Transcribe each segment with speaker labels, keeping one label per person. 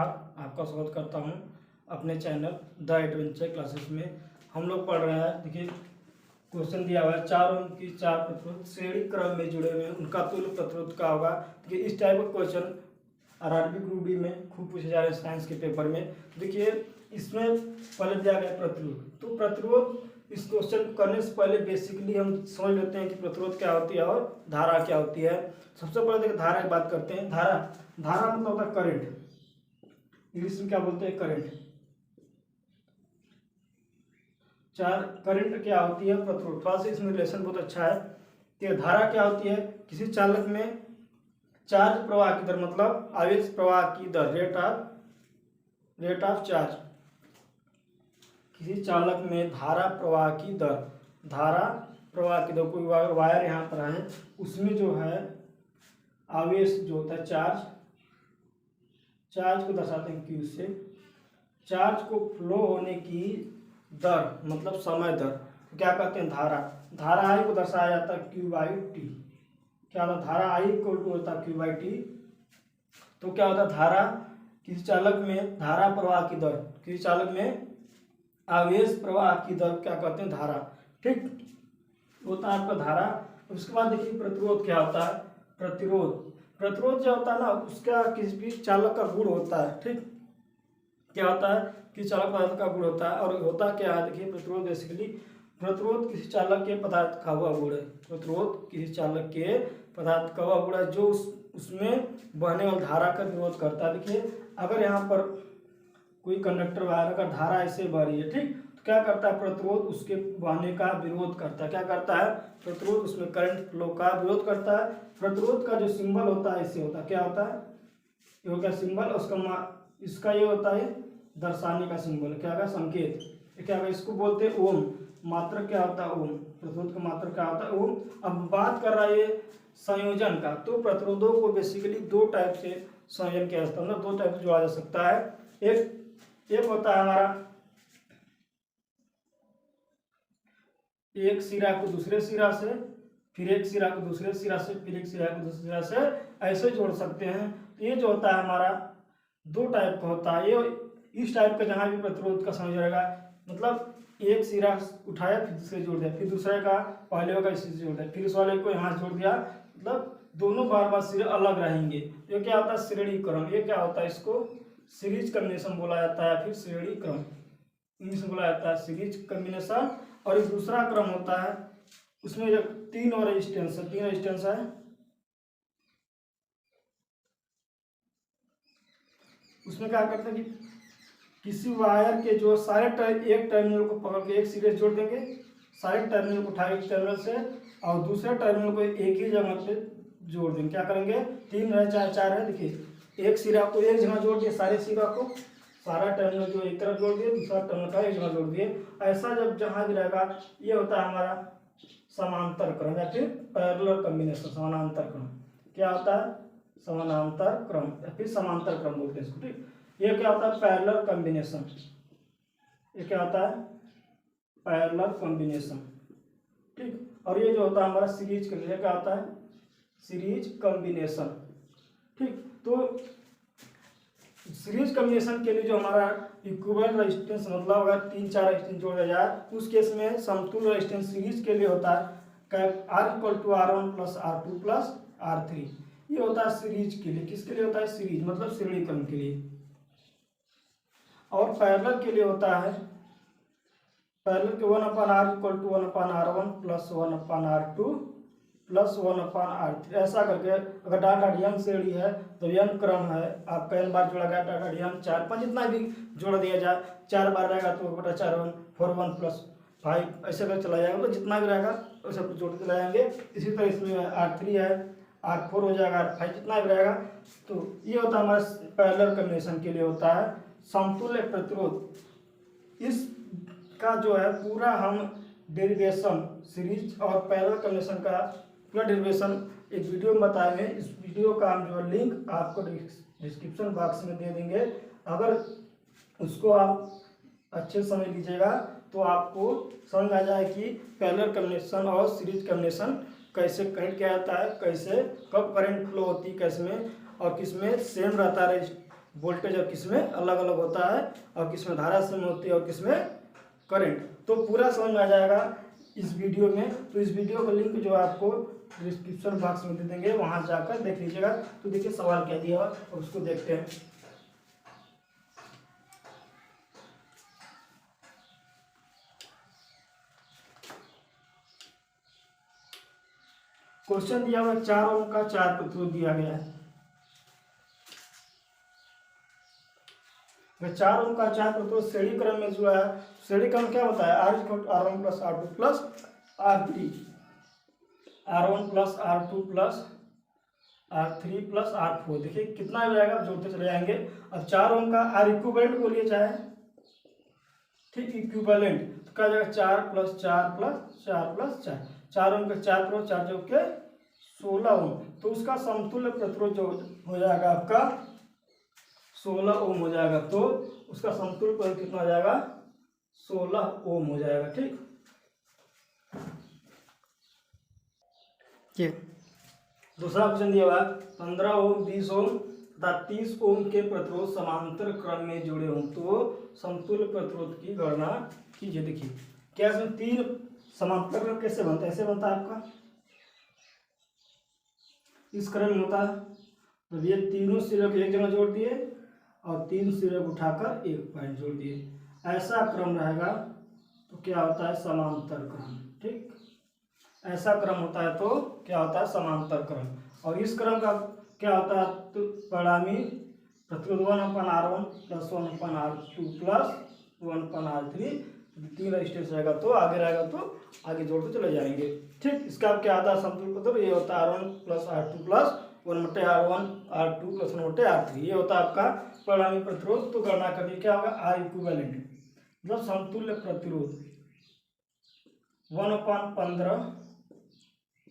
Speaker 1: नमस्कार, आपका स्वागत करता हूं अपने चैनल द एडवेंचर क्लासेस में। हम लोग पढ़ रहे हैं। देखिए क्वेश्चन दिया हुआ है, 4 अंक की 4 प्रतिरोध श्रेणी क्रम में जुड़े हुए हैं, उनका तुल्य प्रतिरोध क्या होगा। देखिए इस टाइप का क्वेश्चन आरआरबी ग्रुप डी में खूब पूछे जा रहे हैं साइंस के पेपर में। देखिए इसमें पहले दिया गया प्रतिरोध, तो प्रतिरोध इस क्वेश्चन को करने से पहले बेसिकली हम समझ लेते हैं कि प्रतिरोध क्या होती है और धारा क्या होती है। सबसे पहले देखिए धारा की बात करते हैं। धारा मतलब होता है करंट, इंग्लिश में क्या बोलते हैं, करंट। करंट क्या होती है, प्रतिरोध। थोड़ा सा इसमें रिलेशन बहुत अच्छा है कि धारा क्या होती है, किसी चालक में चार्ज प्रवाह की दर, मतलब आवेश प्रवाह की दर, रेट ऑफ चार्ज। किसी चालक में धारा प्रवाह की दर, कोई वायर यहाँ पर है, उसमें जो है आवेश जो होता है चार्ज को दर्शाते हैं क्यू से। चार्ज को फ्लो होने की दर मतलब समय दर, तो क्या कहते हैं, धारा आई को दर्शाया जाता है क्यू बाई टी। क्या होता है, धारा आई इक्वल टू होता है क्यू बाई टी। तो क्या होता है, धारा किसी चालक में धारा प्रवाह की दर, किसी चालक में आवेश प्रवाह की दर क्या कहते हैं, धारा। ठीक होता है आपका धारा। उसके बाद देखिए प्रतिरोध क्या होता है। प्रतिरोध जो होता है ना, उसका किसी भी चालक का गुण होता है। ठीक, क्या होता है कि चालक पदार्थ का गुण होता है। और होता क्या है, देखिए प्रतिरोध किसी चालक के पदार्थ का हुआ गुण है। प्रतिरोध किसी चालक के पदार्थ का हुआ गुण है जो उसमें बहने वाली धारा का विरोध करता है। देखिए अगर यहाँ पर कोई कंडक्टर वायर अगर धारा ऐसे बह रही है, ठीक, तो क्या करता है, प्रतिरोध उसके बहने का विरोध करता है। क्या करता है, प्रतिरोध उसमें करंट फ्लो का विरोध करता है। प्रतिरोध का जो सिंबल होता है ऐसे होता है, क्या होता है, ये हो गया सिंबल। उसका इसका ये होता है दर्शाने का सिंबल, क्या होगा, संकेत। क्या होगा, इसको बोलते हैं ओम। मात्रक क्या होता है, ओम। प्रतिरोध का मात्रक क्या होता है, ओम। अब बात कर रहा है ये संयोजन का, तो प्रतिरोधों को बेसिकली दो टाइप से संयोजन किया जाता है, मतलब दो टाइप से जोड़ा जा सकता है। एक होता है हमारा एक सिरा को दूसरे सिरा से, फिर एक सिरा को दूसरे सिरा से, फिर एक सिरा को दूसरे सिरा से, ऐसे जोड़ सकते हैं। ये जो होता है हमारा दो टाइप का होता है। ये इस टाइप का जहाँ भी प्रतिरोध का समझ रहेगा, मतलब एक सिरा उठाया फिर दूसरे जोड़ दिया, फिर दूसरे का पहले होगा इसी से जोड़ दिया, फिर इस वाले को यहाँ जोड़ दिया, मतलब दोनों बार बार सिरे अलग रहेंगे। ये क्या होता है, श्रेणी क्रम। ये क्या होता है, इसको सीरीज कॉम्बिनेशन बोला जाता है, फिर श्रेणी क्रम इंग्लिश में बोला जाता है सीरीज कॉम्बिनेशन। और एक दूसरा क्रम होता है, उसमें जो तीन रेजिस्टेंस है, उसमें क्या करते हैं कि किसी वायर के जो सारे एक टर्मिनल को पकड़ के एक सीरीज जोड़ देंगे, सारे टर्मिनल को उठा एक टर्मिनल से और दूसरे टर्मिनल को एक ही जगह पे जोड़ देंगे। क्या करेंगे, तीन है चार है, देखिए एक सिरा को एक जगह जोड़ दिए, सारे सिरा को, सारा टर्मिनल जो एक तरफ जोड़ दिए, दूसरा टर्मिनल का एक जगह जोड़ दिए। ऐसा जब जहाँ भी रहेगा, ये होता है हमारा समांतर क्रम या फिर पैरेलल कॉम्बिनेशन। समानांतर क्रम क्या होता है, समानांतर क्रम या फिर समांतर क्रम बोलते हैं इसको। ठीक, ये क्या होता है, पैरेलल कॉम्बिनेशन। ये क्या होता है, पैरेलल कॉम्बिनेशन। ठीक, और ये जो होता है हमारा सीरीज के लिए क्या होता है, सीरीज कॉम्बिनेशन। ठीक, तो सीरीज कॉम्बिनेशन के लिए जो हमारा इक्विवेलेंट रेजिस्टेंस मतलब अगर 3-4 रेजिस्टेंस जोड़ा जाए, उस केस में समतुल्य रेजिस्टेंस सीरीज के लिए होता है R equal to R1 plus R2 plus R3। ये होता है सीरीज के लिए। किसके लिए होता है, सीरीज मतलब श्रेणी क्रम के लिए। और पैरेलल के लिए होता है, पैरेलल के 1/R equal to 1/R1 plus 1/R2 plus 1/R3। ऐसा करके अगर डाटा n श्रेणी है तो n क्रम है, आपका n बार जोड़ा गया, डाटा n 4-5 जितना भी जोड़ दिया जाए, 4 बार रहेगा तो 1/4 4 1 प्लस 5 ऐसे करके चला जाएगा, तो जितना भी रहेगा वो सब जोड़ते चला जाएंगे। इसी तरह इसमें R3 है, R4 हो जाएगा, R5 जितना भी रहेगा। तो ये होता है हमारा पैरेलल कॉम्बिनेशन के लिए होता है समतुल्य प्रतिरोध। इसका जो है पूरा हम डेरिवेशन सीरीज और पैरेलल कॉम्बिनेशन का पूरा डेरिवेशन एक वीडियो में बताए हैं। इस वीडियो का हम जो लिंक आपको डिस्क्रिप्शन बॉक्स में दे देंगे। अगर उसको आप अच्छे से समझ लीजिएगा तो आपको समझ आ जाए कि पैरेलल कॉम्बिनेशन और सीरीज कॉम्बिनेशन कैसे किया जाता है, कैसे कब करंट फ्लो होती है, कैसे में और किस में सेम रहता है वोल्टेज और किस में अलग अलग होता है, और किस में धारा समय होती है और किस में करंट। तो पूरा समझ में आ जाएगा इस वीडियो में। तो इस वीडियो का लिंक जो आपको डिस्क्रिप्शन बॉक्स में दे देंगे, वहां जाकर देख लीजिएगा। तो देखिए सवाल क्या दिया और उसको देखते हैं। क्वेश्चन दिया हुआ 4 ओम का 4 प्रतिरोध दिया गया है। 4 ओम का 4 प्रतिरोध श्रेणी क्रम में जो है, श्रेणी क्रम क्या होता है, R1 plus R2 plus R3, R1 plus R2 plus R3 plus R4। देखिए कितना हो जाएगा, जोड़ते चले जाएंगे। अब 4 ओम का R इक्विवेलेंट बोलिए चाहे, ठीक, इक्विवेलेंट तो क्या जाएगा 4 प्लस 4 प्लस 4 प्लस 4, 4 ओम का 4 प्लस 4 जो के 16 ओम। तो उसका समतुल्य प्रतिरोध जो हो जाएगा आपका 16 ओम हो जाएगा। तो उसका समतुल्य प्रतिरोध कितना हो जाएगा, 16 ओम हो जाएगा। ठीक, दूसरा क्वेश्चन दिया हुआ 15 ओम 20 ओम तथा 30 ओम के प्रतिरोध समांतर क्रम में जुड़े हों तो समतुल्य प्रतिरोध की गणना कीजिए। देखिए क्या इसमें 3 समांतर क्रम कैसे बनता है, ऐसे बनता है आपका, इस क्रम में होता है। तो ये तीनों सिरे को एक जगह जोड़ दिए और 3 सिरे को उठाकर एक पॉइंट जोड़ दिए, ऐसा क्रम रहेगा। तो क्या होता है, समांतर क्रम। ठीक, ऐसा क्रम होता है तो क्या होता है, समांतर क्रम। और इस क्रम का क्या होता है, तो परिणामी प्रतिरोध 1/R1 plus 1/R2 plus 1/R3, 3 resistance रहेगा तो आगे रहेगा, तो आगे जोड़ते चले जाएंगे। ठीक, इसका अब क्या आता है, समतुल्य प्रतिरोध ये होता है R1 plus R2 plus 1/R1 R2 plus 1/R3, ये होता है आपका परिणामी प्रतिरोध। तो गणना करनी क्या होगा, R इक्विवेलेंट मतलब समतुल्य प्रतिरोध 1/15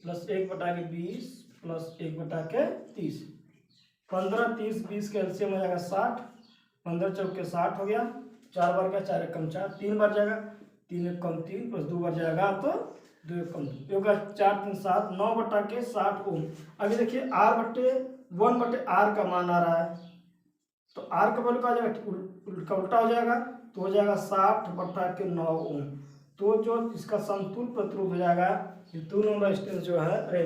Speaker 1: प्लस 1/20 प्लस 1/30। 15 30 20 का एलसीएम हो जाएगा 60, 15 चौके 60 हो गया, 4 बार का 4 एकम 4, 3 बार जाएगा, 3 एकम 3 प्लस 2 बार जाएगा तो 2 एकम 2 होगा, 4 3 7, 9/60 ओम। अभी देखिए R/1/R का मान आ रहा है, तो R का वैल्यू क्या जाएगा, उल्टा हो जाएगा, तो हो जाएगा 60/9 ओम। तो जो इसका समतुल्य प्रतिरोध हो जाएगा, ये दोनों रेजिस्टेंस जो है, अरे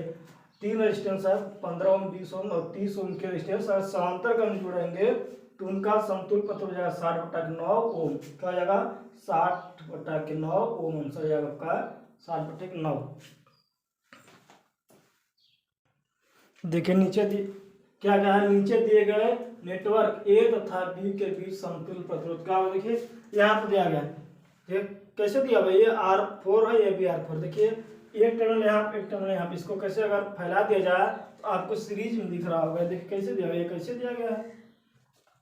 Speaker 1: 3 रेजिस्टेंस है, 15 ओम 20 ओम और 30 ओम के रेजिस्टेंस अगर समांतर क्रम जोड़ेंगे तो उनका समतुल्य प्रतिरोध हो जाएगा 60/9 ओम। क्या हो जाएगा, 60/9 ओम आंसर हो जाएगा आपका 60/9। देखिए नीचे क्या क्या है, नीचे दिए गए नेटवर्क ए तथा बी के बीच समतुल्य प्रतिरोध का, देखिए यहाँ पर दिया गया है, कैसे दिया भाई, ये R4 है, ये भी R4। देखिए एक टर्मिनल यहाँ, एक टर्मिनल यहाँ, इसको कैसे अगर फैला दिया जाए तो आपको सीरीज में दिख रहा होगा। देखिए कैसे दिया गया, ये कैसे दिया गया है,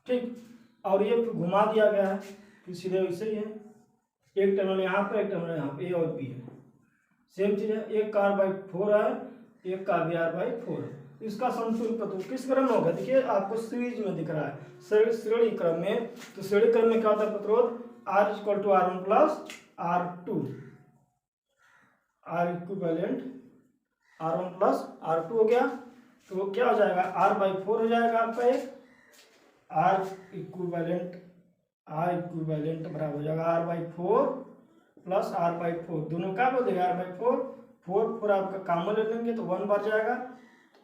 Speaker 1: ठीक, और ये घुमा दिया गया है, फिर सीधे वैसे ही है, एक टर्मिनल यहाँ पर, एक टर्मिनल यहाँ पर, ए और बी है, सेम चीज है। एक का R/4 है, एक का भी R/4 है। इसका समतुल्य प्रतिरोध किस क्रम में होगा, देखिए आपको सीरीज में दिख रहा है, श्रेणी क्रम में। तो श्रेणी क्रम में क्या होता है प्रतिरोध, R = R1 plus R2, R equivalent R1 plus R2 हो गया। तो क्या हो जाएगा, R/4 हो जाएगा आपका, एक R इक्विवेलेंट बराबर हो जाएगा R/4 प्लस R/4, दोनों क्या बोल देगा, R/4, 4 आपका कॉमन ले लेंगे तो 1 बार जाएगा,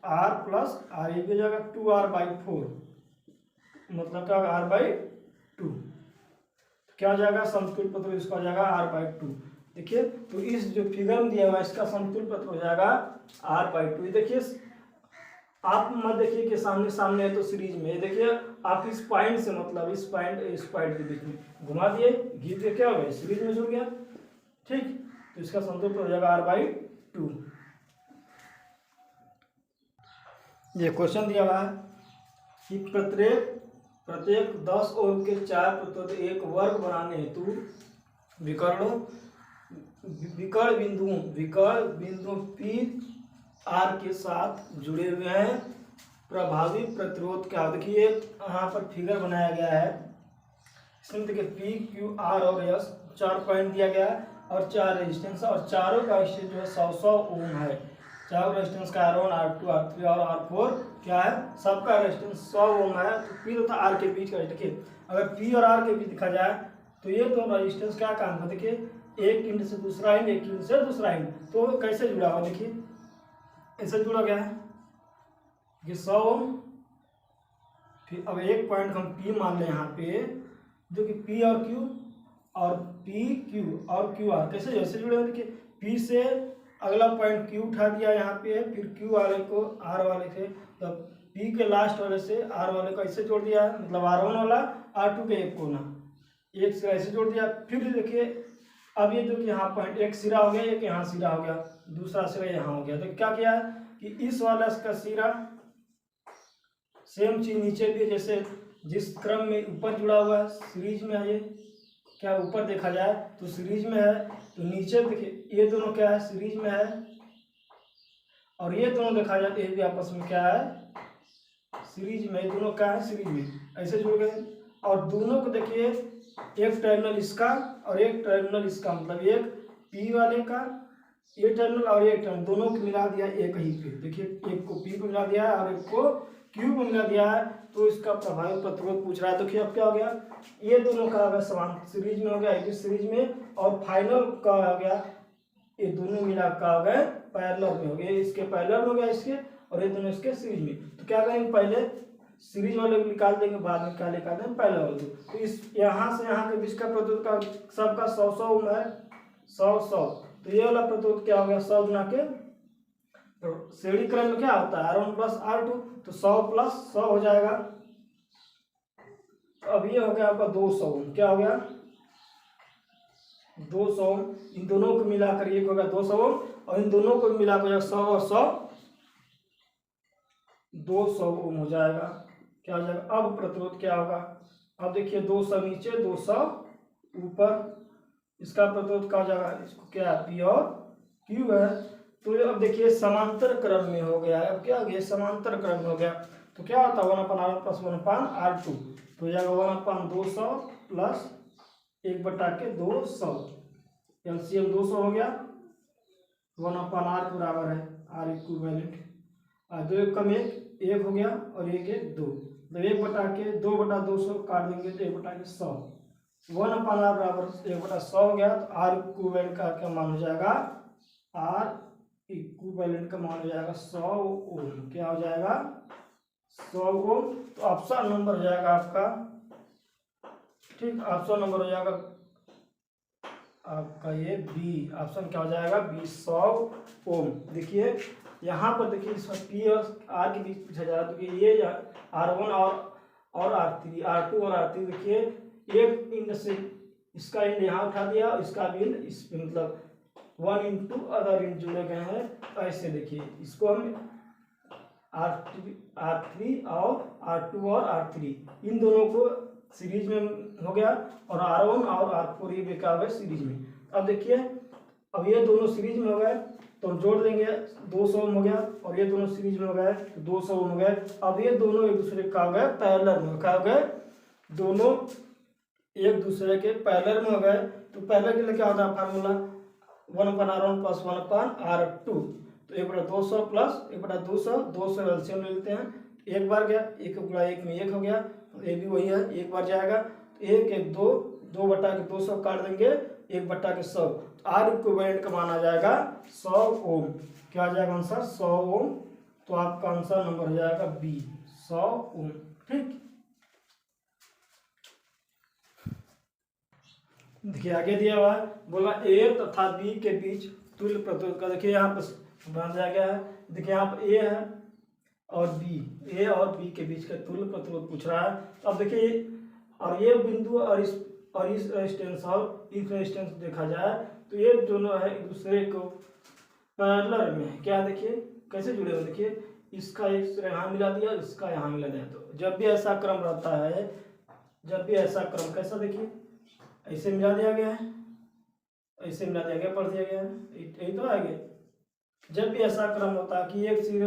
Speaker 1: R प्लस R ये भी हो जाएगा 2R/4, मतलब क्या होगा R/2। क्या हो जाएगा, समतुल्य प्रतिरोध इसका हो जाएगा R/2। देखिए तो इस जो फिगर में दिया हुआ है इसका समतुल्य प्रतिरोध हो जाएगा R/2। देखिए आप मत देखिए कि सामने सामने है तो सीरीज में, देखिए आप इस पॉइंट से, मतलब इस पॉइंट के बीच में घुमा दिए, घी दिए, क्या हो गया, सीरीज में जुड़ गया। ठीक, तो इसका समतुल्य हो जाएगा R/2। ये क्वेश्चन दिया हुआ है कि प्रत्येक 10 ओम के 4 प्रतिरोध एक वर्ग बनाने हेतु विकर्ण बिंदुओं P R के साथ जुड़े हुए हैं। प्रभावी प्रतिरोध क्या, देखिए यहाँ पर फिगर बनाया गया है, इसमें देखिए P Q R और S 4 पॉइंट दिया गया है और 4 रेजिस्टेंस, और चारों का रेजिस्टेंस जो है 100 ओम है, चाहे वो रेजिस्टेंस का R1 R2 R3 और R4 क्या है, सबका रेजिस्टेंस 100 ओम है। तो पी तथा आर के बीच का, देखिए अगर पी और आर के बीच देखा जाए तो ये दोनों रेजिस्टेंस क्या काम करते, देखिए एक इंड से दूसरा इंड, एक इंड से दूसरा इंड, तो कैसे जुड़ा हुआ, देखिए ऐसे जुड़ा गया है कि 100 ओम। फिर अब एक पॉइंट हम पी मान लें यहाँ पे, जो कि पी और क्यू और पी क्यू और क्यू आर कैसे जैसे जुड़े हैं, देखिए पी से अगला पॉइंट क्यू उठा दिया यहाँ पे, फिर क्यू वाले को आर वाले से, तो पी के लास्ट वाले से आर वाले को ऐसे जोड़ दिया है, मतलब R1 वाला R2 के एक कोना एक सिरा ऐसे जोड़ दिया। फिर देखिए अब ये जो कि यहाँ पॉइंट एक सिरा हो गया, एक यहाँ सिरा हो गया, दूसरा सिरा यहाँ हो गया, तो क्या किया है कि इस वाला का सिरा सेम चीज नीचे भी, जैसे जिस क्रम में ऊपर जुड़ा हुआ है सीरीज में है, ये क्या ऊपर देखा जाए तो सीरीज में है, तो नीचे देखिए ये दोनों क्या है सीरीज में है, और ये दोनों देखा जाए तो ये भी आपस में क्या है सीरीज में, दोनों क्या है सीरीज में, ऐसे जुड़ गए। और दोनों को देखिए एक टर्मिनल इसका और एक टर्मिनल इसका, मतलब एक पी वाले का ये टर्मिनल और ये टर्मिनल दोनों को मिला दिया एक ही पे, देखिए एक को पी को मिला दिया है और एक को क्यू को मिला दिया है, तो इसका प्रभावी प्रतिरोध पूछ रहा है। तो देखिए अब क्या हो गया, ये दोनों का हो गया समान सीरीज में हो गया, एक सीरीज में, और फाइनल का हो गया ये दोनों मिला का हो गया पैरेलल में हो गया, इसके पैरेलल में हो गया इसके, और ये दोनों इसके सीरीज में। तो क्या करेंगे पहले सीरीज वाले को निकाल देंगे, बाद में क्या निकाल देंगे पैरेलल वाले को। तो इस यहाँ से यहाँ के बीच का प्रतिरोध का सबका 100 ओम है, 100 तो ये वाला प्रतिरोध क्या हो गया 100 गुना के, तो श्रेणी क्रम में क्या होता है R1 प्लस R2, तो 100 प्लस 100 हो जाएगा। तो अब ये हो गया आपका 200 ओम, क्या हो गया 200 ओम, इन दोनों को मिलाकर एक हो गया 200 ओम, और इन दोनों को मिलाकर 100 और 100 200 ओम हो जाएगा। क्या हो जाएगा अब प्रतिरोध क्या होगा, अब देखिए 200 नीचे 200 ऊपर, इसका प्रतिरोध क्या हो जाएगा, इसको क्या पी और क्यू है। तो अब देखिए समांतर क्रम में हो गया है, अब क्या हो गया समांतर क्रम में हो गया, तो क्या होता है 1/R1 प्लस 1/R2, तो हो जाएगा 1/200 प्लस 1/200, एलसीएम 200 हो गया, 1/R बराबर है R इक्विवेलेंट, दो एक कम एक हो गया और एक एक दो, तो 1/200 काट देंगे तो 1/100, 1/R बराबर 1/100 हो गया। तो R इक्विवेलेंट का क्या मान हो जाएगा, R इक्विवेलेंट का मान हो जाएगा 100 ओम, क्या हो जाएगा 100 ओम। तो ऑप्शन नंबर हो जाएगा आपका, ठीक ऑप्शन नंबर हो जाएगा आपका ये बी, ऑप्शन क्या हो जाएगा बी 100 ओम। देखिए यहाँ पर देखिए इसमें पी और आर के बीच पूछा जा रहा है, तो ये R1 और R3 R2 और R3, देखिए एक इंड से इसका इंड यहाँ उठा दिया और इसका भी इंड इस मतलब वन इंटू अदर इंड जुड़े गए हैं, तो ऐसे देखिए इसको हम R3 और R2 और R3 इन दोनों को सीरीज में हो गया, और R1 और R4 ये बेकार हुए सीरीज में। अब देखिए अब ये दोनों सीरीज में हो गए तो हम जोड़ देंगे 200 ओम हो गया, और ये दोनों सीरीज में हो गए तो 200 ओम हो गए। अब ये दोनों एक दूसरे का हो गए पैरेलल में, क्या हो गए दोनों एक दूसरे के पैरेलल में हो गए। तो पैरेलल के लिए क्या होता है फार्मूला 1/R1 प्लस 1/R2, तो 1/200 प्लस 1/200, 200 एलसीएम ले लेते हैं, एक बार गया, एक गुणा एक में एक हो गया, तो ये भी वही है एक बार जाएगा, तो एक एक दो, 2/200 काट देंगे 1/100, तो R इक्विवेलेंट का मान आ जाएगा 100 ओम, क्या आ जाएगा आंसर 100 ओम। तो आपका आंसर नंबर हो जाएगा बी 100 ओम, ठीक। देखिए आगे दिया हुआ है, बोला ए तथा बी के बीच तुल्य प्रतिरोध का, देखिए यहाँ पर बन जाएगा है, देखिए यहाँ पर ए है और बी, ए और बी के बीच का तुल्य प्रतिरोध पूछ रहा है। तो अब देखिए और ये बिंदु और इस रेजिस्टेंस और इस रेजिस्टेंस देखा जाए तो ये दोनों है एक दूसरे को पैरेलल में, क्या देखिए कैसे जुड़े हुए, देखिए इसका एक यहाँ मिला दिया, इसका यहाँ मिला दिया। तो जब भी ऐसा क्रम रहता है, जब भी ऐसा क्रम कैसा देखिए ऐसे मिला दिया गया है, ऐसे मिला दिया गया, पढ़ दिया गया है, यही तो आगे। जब भी ऐसा क्रम होता है कि एक सिरे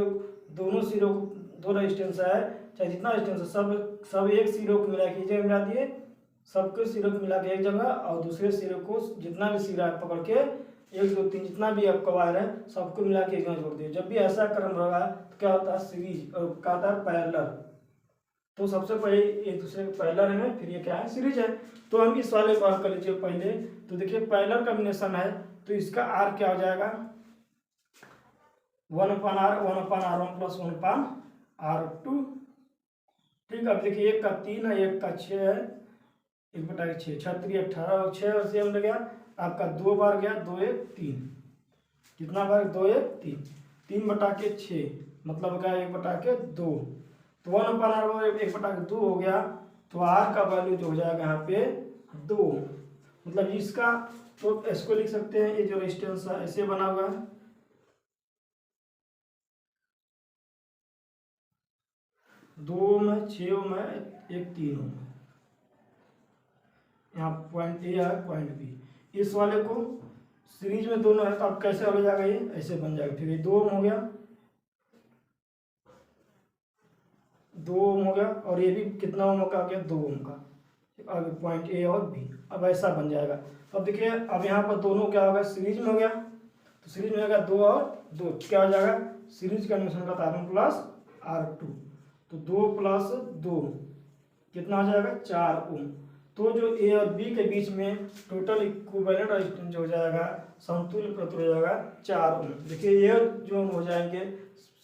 Speaker 1: दोनों सिरों को दो रेजिस्टेंस है, चाहे जितना रेजिस्टेंस है सब एक सिरों को मिला के एक जगह मिला दिए, सबके सिरों को मिला के एक जगह, और दूसरे सिरों को जितना भी सिरा पकड़ के 1 2 3 जितना भी आपका वायर है सबको मिला के एक जगह जोड़ दिए। जब भी ऐसा क्रम होगा तो क्या होता है सीरीज, और क्या होता है पैरेलल। तो सबसे पहले एक दूसरे के पैरेलल है, फिर ये क्या है सीरीज है। तो हम इस वाले को कर लीजिए पहले। तो देखिए पैरेलल कॉम्बिनेशन है तो इसका आर क्या हो जाएगा 1/r 1/r1 प्लस 1/r2। ठीक। अब देखिए एक का 3 है, एक का 6 है, 1/6 6 3 18 6 से हम गया आपका 2 बार गया 2 1 3। कितना बार 2 1 3 3/6 मतलब क्या 1/2। तो 1/r 1/2 हो गया। तो आर का वैल्यू जो हो जाएगा यहाँ पे 2। मतलब इसका तो इसको लिख सकते हैं, ये जो रेजिस्टेंस है ऐसे बना हुआ है 2 ओम है, 6 ओम है, एक 3 ओम है। यहाँ पॉइंट ए है पॉइंट बी। इस वाले को सीरीज में दोनों है तो अब कैसे हो जाएगा ये ऐसे बन जाएगा। फिर ये 2 ओम हो गया, 2 ओम हो गया, और ये भी कितना ओम का आ गया 2 ओम का। अब पॉइंट ए और बी अब ऐसा बन जाएगा। अब देखिए अब यहाँ पर दोनों क्या होगा सीरीज में हो गया। तो सीरीज में होगा 2 और 2 क्या हो जाएगा सीरीज का निशान का R1 प्लस R2। तो 2 प्लस 2 कितना हो जाएगा 4 ओम। तो जो ए और बी के बीच में टोटल इक्विवेलेंट रेजिस्टेंस हो जाएगा, समतुल्य प्रतिरोध हो जाएगा 4 ओम। देखिए ये जो हो जाएंगे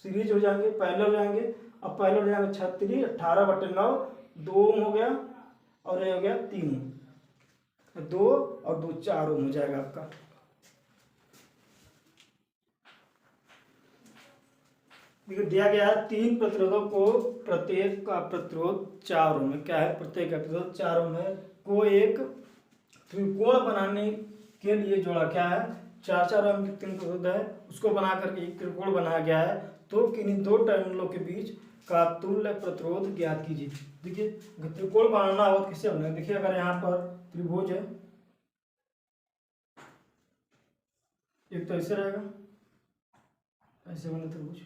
Speaker 1: सीरीज हो जाएंगे, पैरेलल हो जाएंगे। अब पैरेलल हो जाएंगे 36 18/9 2 ओम हो गया, और ये हो गया 3 ओम। 2 और 2 4 ओम हो जाएगा आपका। दिया गया है 3 प्रतिरोधों को, प्रत्येक का प्रतिरोध 4 ओम है। क्या है प्रत्येक का प्रतिरोध 4 ओम है। को एक त्रिकोण बनाने के लिए जोड़ा क्या है 4 ओम की 3 प्रतिरोध है, उसको बना करके एक त्रिकोण बनाया गया है। तो किन्हीं दो टर्मिनलों के बीच का तुल्य प्रतिरोध ज्ञात कीजिए। देखिए त्रिकोण बनाना हो तो किससे बनाएंगे। देखिए अगर यहाँ पर त्रिभुज है, एक तो ऐसे रहेगा, ऐसे बने त्रिभुज,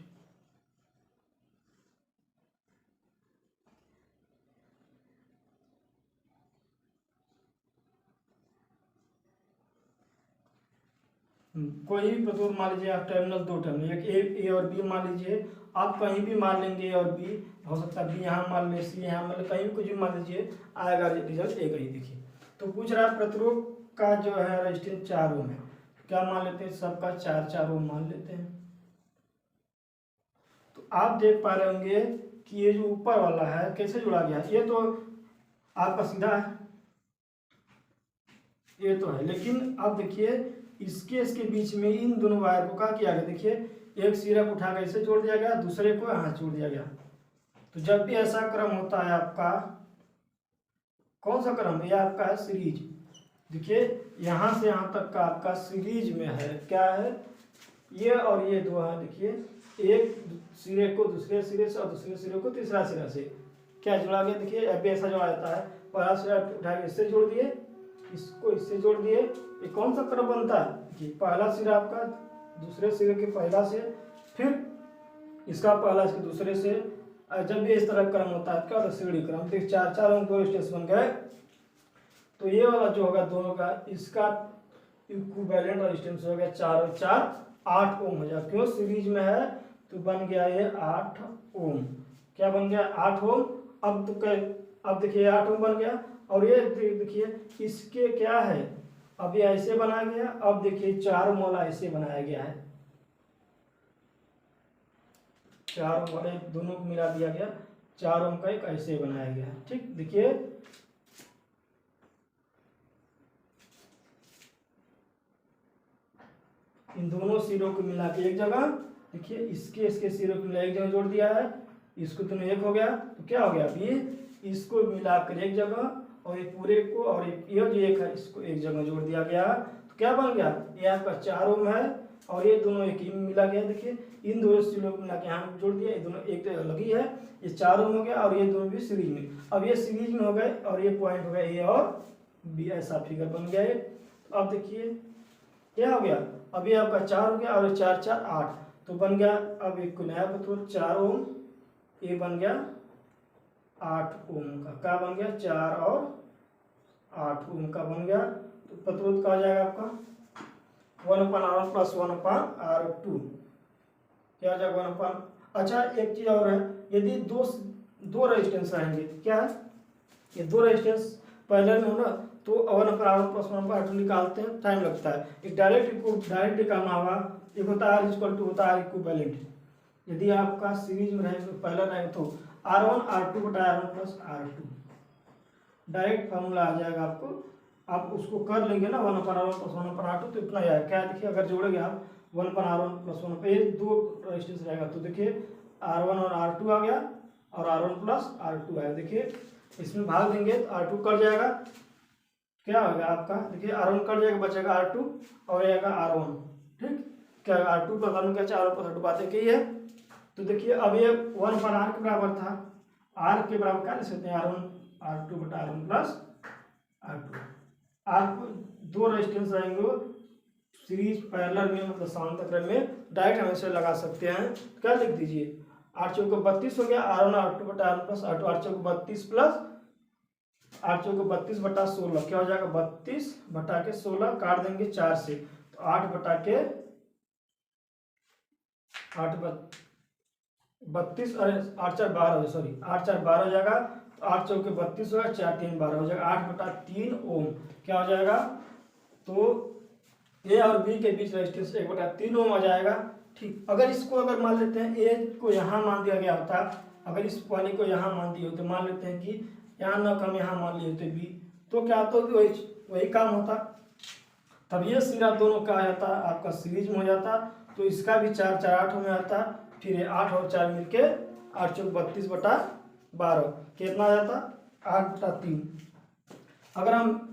Speaker 1: कोई भी प्रतिरोध मान लीजिए आप टर्मिनल दो टर्मिनल एक ए और बी मान लीजिए। आप कहीं भी मान लेंगे ए और बी, हो सकता है बी यहाँ मान ले सी यहाँ मान ले, कहीं भी कुछ भी मान लीजिए आएगा रिजल्ट एक ही। देखिए तो पूछ रहा है प्रतिरोध का जो है रेजिस्टेंस 4 ओम है, क्या मान लेते हैं सबका 4 ओम मान लेते हैं। तो आप देख पा रहे होंगे कि ये जो ऊपर वाला है कैसे जुड़ा गया है। ये तो आपका सीधा है, ये तो है, लेकिन अब देखिए इसके बीच में इन दोनों वायर को क्या किया गया। देखिए एक सिरा को उठाकर इसे जोड़ दिया गया, दूसरे को यहाँ जोड़ दिया गया। तो जब भी ऐसा क्रम होता है आपका, कौन सा क्रम है, यह आपका है सीरीज। देखिए यहाँ से यहाँ तक का आपका सीरीज में है, क्या है ये और ये दो है। देखिए एक सिरे को दूसरे सिरे से और दूसरे सिरे को तीसरा सिरा से क्या जोड़ा गया। देखिए अब ऐसा जोड़ा जाता है, पहला सिरा उठा के इससे जोड़ दिए, इसको इससे जोड़ दिए। ये कौन सा क्रम बनता है कि पहला सिरा आपका दूसरे सिरे के पहला से, फिर इसका पहला इसके दूसरे से। जब भी इस तरह क्रम होता है क्या होता है सीढ़ी क्रम। तो 4 ओम दो स्टेज बन गए। तो ये वाला जो होगा दोनों का इसका इक्विवेलेंट रेजिस्टेंस हो गया 4 और 4 8 ओम हो जाएगा। क्यों सीरीज में है तो बन गया ये 8 ओम। क्या बन गया 8 ओम। अब तो अब देखिए 8 ओम बन गया, और ये देखिए इसके क्या है अब ये ऐसे बनाया गया। अब देखिए 4 ओम वाला ऐसे बनाया गया है, 4 ओम वाले दोनों को मिला दिया गया, 4 ओम का एक ऐसे बनाया गया है। ठीक देखिए इन दोनों सिरों को मिला के एक जगह, देखिए इसके सिरों को मिला एक जगह जोड़ दिया है, इसको दोनों एक हो गया। तो क्या हो गया अभी इसको मिलाकर एक जगह, और ये पूरे को और ये जो एक है इसको एक जगह जोड़ दिया गया। तो क्या बन गया ये आपका 4 ओम है, और ये दोनों एक ही में मिला गया। देखिए इन दोनों सिरों को मिला के यहाँ जोड़ दिया, ये दोनों एक तो अलग ही है, ये 4 ओम हो गया, और ये दोनों भी सीरीज में। अब ये सीरीज में हो गए, और ये पॉइंट हो गया ए और बी, ऐसा फिगर बन गया है। तो अब देखिए क्या हो गया, अभी आपका 4 हो गया, और 4 4 8 तो बन गया। अब एक नया प्रतिरोध 4 ओम, ये बन गया 8 ओम का। क्या बन गया 4 और 8 ओम का बन गया। तो प्रतिरोध का हो जाएगा आपका 1/r1 प्लस 1/r2 क्या हो जाएगा 1/। अच्छा एक चीज और है, यदि दो रेजिस्टेंस आएंगे, क्या है ये दो रेजिस्टेंस पैरेलल में हो ना, तो 1/r1 प्लस 1/r2 निकालते हैं, टाइम लगता है। एक डायरेक्ट निकालना होगा, एक होता है R होता है R इक्विवेलेंट। यदि आपका सीरीज में रहेगा तो पैरेलल रहेगा तो R1 R2 बटा R1 plus R2 direct formula आ जाएगा आपको। आप उसको कर लेंगे ना 1/r1 प्लस 1/r2 तो इतना आएगा। क्या देखिए अगर जोड़ेंगे आप 1/r1 प्लस 1 पे दो रेजिस्टेंस रहेगा तो देखिए R1 और R2 आ गया और R1 प्लस R2 आया। देखिए इसमें भाग देंगे तो R2 कट जाएगा, क्या होगा आपका देखिए R1 कट जाएगा, बचेगा R2 और आएगा R1। ठीक, क्या R2 प्लस R1 क्या R1 प्लस R2 बातें की है। तो देखिए अब ये 1/r के बराबर था, R के बराबर क्या लिख सकते हैं R1 R2 बटा R1 प्लस R2। आपको दो रेजिस्टेंस आएंगे सीरीज पैरेलल में मतलब समांतर क्रम में, डायरेक्ट हम इसे लगा सकते हैं। क्या लिख दीजिए 8 चौको 32 हो गया R1 R2 बटा R1 प्लस R2, 8 चौको 32 प्लस 8 चौको 32 बटा 16 क्या हो जाएगा 32 बटा के 16 काट देंगे 4 से तो 8 बटा के 32 अरे 8 4 12 सॉरी 8 4 12 हो जाएगा, तो 8 चौके 32 होगा, 4 3 12 हो जाएगा 8 बटा 3 ओम क्या हो जाएगा। तो ए और बी के बीच रेजिस्टेंस 1 बटा 3 ओम आ जाएगा। ठीक, अगर इसको अगर मान लेते हैं ए को यहाँ मान दिया गया होता, अगर इस वाले को यहाँ मान दिए होते, मान लेते हैं कि यहाँ न कम यहाँ मान लिए होते बी, तो क्या तो वही काम होता, तब ये सिरा दोनों का आ जाता आपका सीरीज में हो जाता, तो इसका भी 4 4 8 में आता, फिर 8 और 4 मिलके 8 चौक 32 बटा 12 कितना आ जाता 8 बटा 3। अगर हम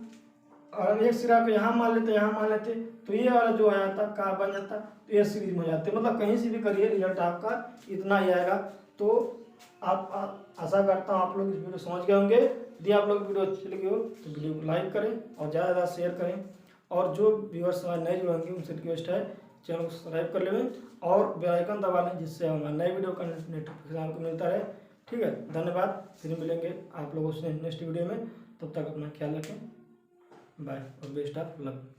Speaker 1: एक सिरा को यहाँ मान लेते यहाँ मान लेते तो ये वाला जो आया था कहाँ बन जाता, तो ये सीरीज में हो जाते, मतलब कहीं से भी करिए रिजल्ट आपका इतना ही आएगा। तो आप आशा करता हूँ आप लोग इस वीडियो समझ गए होंगे। यदि आप लोग वीडियो अच्छी लगी हो तो वीडियो को लाइक करें और ज़्यादा ज़्यादा शेयर करें, और जो व्यूअर्स हमारे नए जुड़े होंगे उनसे रिक्वेस्ट है चैनल को सब्सक्राइब कर लें और बेल आइकन दबा लें, जिससे हमारे नए वीडियो का नोटिफिकेशन आपको मिलता रहे। ठीक है, धन्यवाद, फिर मिलेंगे आप लोगों से नेक्स्ट वीडियो में, तब तक अपना ख्याल रखें, बाय और बेस्ट ऑफ लक।